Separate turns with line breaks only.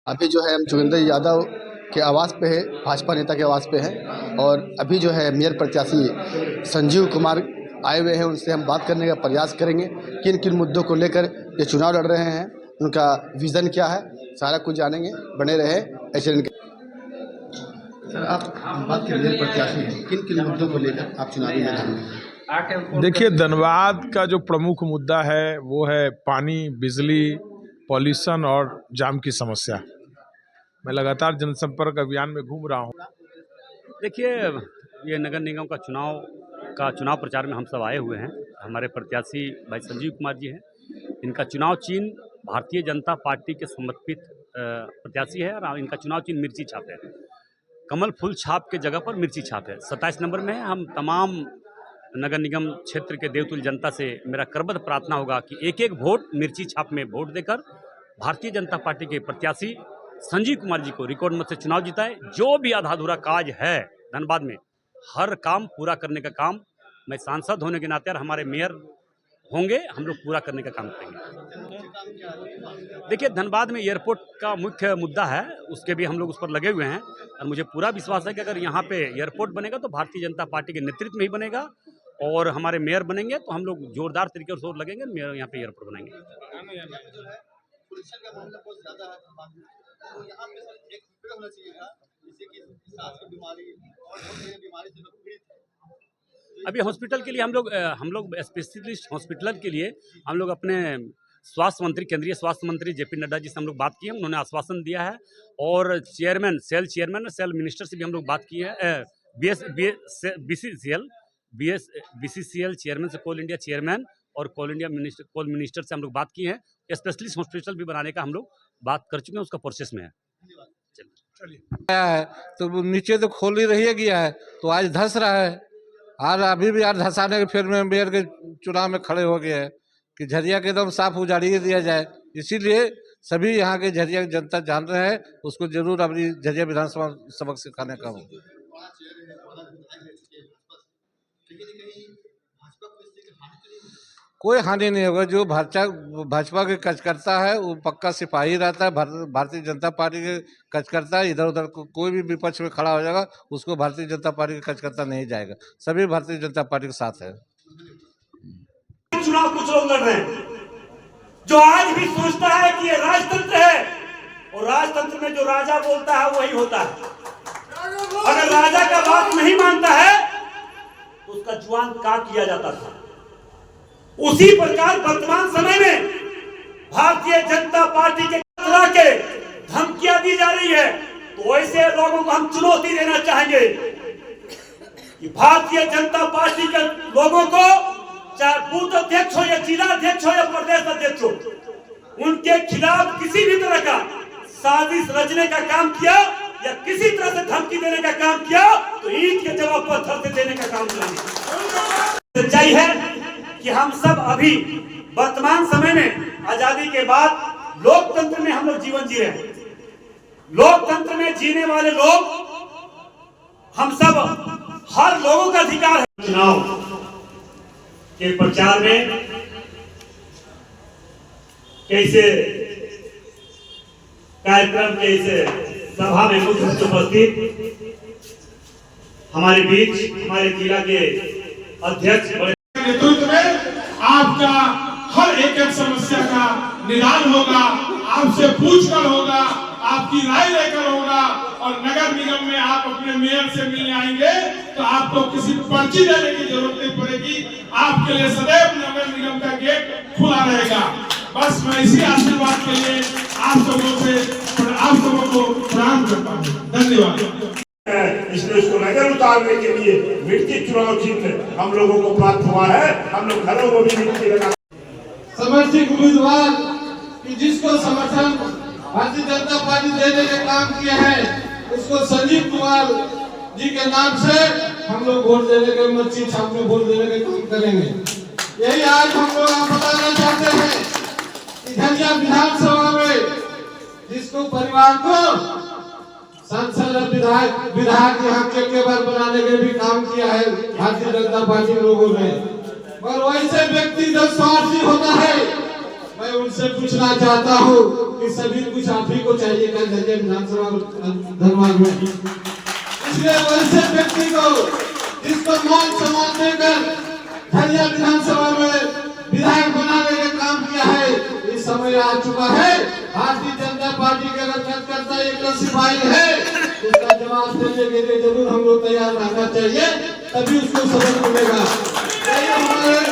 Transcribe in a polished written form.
अभी जो है हम जोगिंदर यादव के आवास पे है, भाजपा नेता के आवास पे हैं और अभी जो है मेयर प्रत्याशी संजीव कुमार आए हुए हैं। उनसे हम बात करने का प्रयास करेंगे किन किन मुद्दों को लेकर ये चुनाव लड़ रहे हैं, उनका विज़न क्या है, सारा कुछ जानेंगे। बने रहे एचएन के। सर, आप बात के मेयर प्रत्याशी हैं, किन किन मुद्दों को लेकर आप चुनावी मैदान में?
देखिए, धनबाद का जो प्रमुख मुद्दा है वो है पानी, बिजली, पॉल्यूशन और जाम की समस्या। मैं लगातार जनसंपर्क अभियान में घूम रहा हूँ।
देखिए, ये नगर निगम का चुनाव प्रचार में हम सब आए हुए हैं। हमारे प्रत्याशी भाई संजीव कुमार जी हैं। इनका चुनाव चिन्ह भारतीय जनता पार्टी के समर्पित प्रत्याशी है और इनका चुनाव चिन्ह मिर्ची छाप है। कमल फूल छाप के जगह पर मिर्ची छाप है। 27 नंबर में है। हम तमाम नगर निगम क्षेत्र के देवतुल्य जनता से मेरा करबद्ध प्रार्थना होगा कि एक एक वोट मिर्ची छाप में वोट देकर भारतीय जनता पार्टी के प्रत्याशी संजीव कुमार जी को रिकॉर्ड मत से चुनाव जिताए। जो भी आधा अधूरा काज है धनबाद में, हर काम पूरा करने का काम मैं सांसद होने के नाते और हमारे मेयर होंगे, हम लोग पूरा करने का काम करेंगे। देखिए, धनबाद में एयरपोर्ट का मुख्य मुद्दा है, उसके भी हम लोग उस पर लगे हुए हैं और मुझे पूरा विश्वास है कि अगर यहाँ पे एयरपोर्ट बनेगा तो भारतीय जनता पार्टी के नेतृत्व में ही बनेगा और हमारे मेयर बनेंगे तो हम लोग जोरदार तरीके से लगेंगे, मेयर यहाँ पे एयरपोर्ट बनाएंगे। अभी हॉस्पिटल के लिए हम लोग स्पेशलिस्ट हॉस्पिटल के लिए हम लोग अपने स्वास्थ्य मंत्री, केंद्रीय स्वास्थ्य मंत्री जेपी नड्डा जी से हम लोग बात किए हैं। उन्होंने आश्वासन दिया है और सेल चेयरमैन और सेल मिनिस्टर से भी हम लोग बात की है। बीसीसीएल चेयरमैन से कोल इंडिया चेयरमैन और कोल मिनिस्टर से हम लोग बात की है। स्पेशलिस्ट हॉस्पिटल भी बनाने का हम लोग बात कर चुके हैं, उसका प्रोसेस में है।
है तो नीचे तो खोल ही रही गया है तो आज धस रहा है और अभी भी यार धसाने के फिर में मेयर के चुनाव में खड़े हो गए हैं कि झरिया के एकदम साफ उजाड़ी दिया जाए। इसीलिए सभी यहाँ के झरिया की जनता जान रहे हैं, उसको जरूर अपनी झरिया विधानसभा सबक सिखाने का हो। कोई हानि नहीं होगा। जो भाजपा के कार्यकर्ता है वो पक्का सिपाही रहता है, भारतीय जनता पार्टी के कार्यकर्ता है। इधर उधर कोई भी विपक्ष में खड़ा हो जाएगा उसको भारतीय जनता पार्टी के कार्यकर्ता नहीं जाएगा। सभी भारतीय जनता पार्टी के साथ है।
चुनाव कुछ लोग लड़ रहे हैं जो आज भी सोचता है कि ये राजतंत्र है और राजतंत्र में जो राजा बोलता है वही होता है। अगर राजा का बात नहीं मानता है तो उसका जुबान काट किया जाता था। उसी प्रकार वर्तमान समय में भारतीय जनता पार्टी के तरह के धमकियां दी जा रही है तो ऐसे लोगों को हम चुनौती देना चाहेंगे कि भारतीय जनता पार्टी के लोगों को, चाहे बूथ अध्यक्ष हो या जिला अध्यक्ष हो या प्रदेश अध्यक्ष हो, उनके खिलाफ किसी भी तरह का साजिश रचने का काम किया या किसी तरह से धमकी देने का काम किया तो ईंट के जवाब पत्थर से देने का काम करेंगे। सच्चाई है कि हम सब अभी वर्तमान समय में आजादी के बाद लोकतंत्र में हम लोग जीवन जी रहे हैं। लोकतंत्र में जीने वाले लोग हम सब, हर लोगों का अधिकार है। चुनाव के प्रचार में कैसे कार्यक्रम, कैसे सभा में मुख्य रूप से उपस्थित हमारे बीच हमारे जिला के अध्यक्ष
नेतृत्व में आपका हर एक समस्या का निदान होगा, आपसे पूछकर होगा, आपकी राय लेकर होगा और नगर निगम में आप अपने मेयर से मिलने आएंगे तो आपको किसी पर्ची देने की जरूरत नहीं पड़ेगी। आपके लिए सदैव नगर निगम का गेट खुला रहेगा। बस मैं इसी आशीर्वाद के लिए आप सबों को प्रणाम करता हूँ। धन्यवाद।
इसलिए उसको नजर उतारने के लिए मिर्ची चुनाव चिन्ह हम लोगों को प्राप्त हुआ है। हम लोग घरों को भी मिर्ची लगा
समर्थित उम्मीदवार कि जिसको समर्थन भारतीय जनता पार्टी देने का काम किया है उसको संजीव कुमार जी के नाम से हम लोग वोट देने के, मिर्ची छाप में वोट देने का काम करेंगे। यही आज हम लोग बताना चाहते हैं कि झरिया विधानसभा में जिसको परिवार को सांसद विधायक यहाँ के बार बनाने के भी काम किया है भारतीय जनता पार्टी लोगों ने। और वैसे व्यक्ति जब स्वार्थी होता है, मैं उनसे पूछना चाहता हूँ कि सभी कुछ आप ही को चाहिए कल धनिया विधानसभा धनबाद में। इसलिए वैसे व्यक्ति को जिसको मान सम्मान देकर धनिया विधानसभा में विधायक बनाने का काम किया है, इस समय आ चुका है। भारतीय जनता पार्टी का अगर कार्यकर्ता एक सिपाही है, उसका जवाब देने के लिए जरूर हम लोग तैयार रहना चाहिए, तभी उसको सबक मिलेगा। हमारे